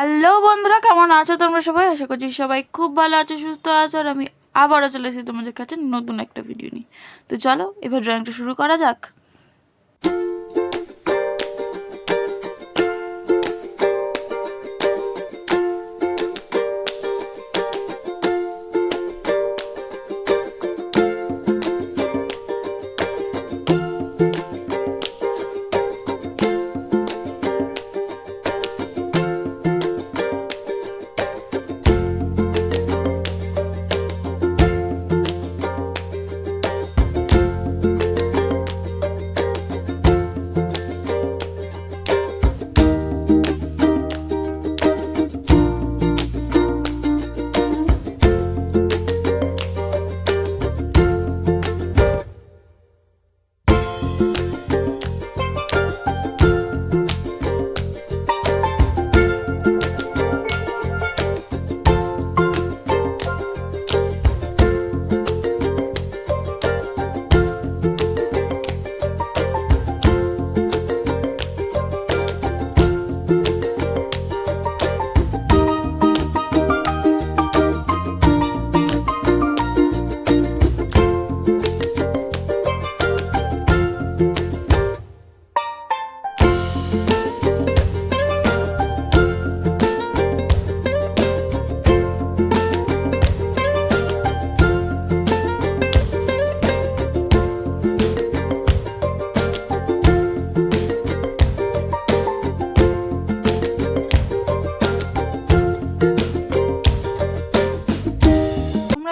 Hello বন্ধুরা, কেমন আছো তোমরা সবাই? আশা করছি সবাই খুব ভালো আছো, সুস্থ আছো। আর আমি আবারও চলে এসেছি তোমাদের কাছে নতুন একটা ভিডিও নিয়ে। তো চলো এবার ড্রয়িংটা শুরু করা যাক।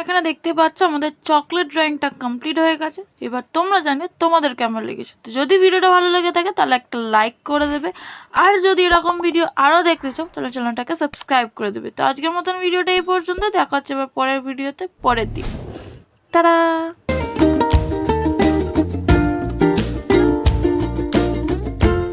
এখানে দেখতে পাচ্ছ আমাদের চকলেট ড্রয়িংটা কমপ্লিট হয়ে গেছে। এবার তোমরা জানো তোমাদের কেমন লেগেছে। তো যদি ভিডিওটা ভালো লেগে থাকে তাহলে একটা লাইক করে দেবে, আর যদি এরকম ভিডিও আরও দেখতে চাও তাহলে চ্যানেলটাকে সাবস্ক্রাইব করে দেবে। তো আজকের মতন ভিডিওটা এই পর্যন্ত, দেখা হচ্ছে এবার পরের ভিডিওতে পরের দিন। তারা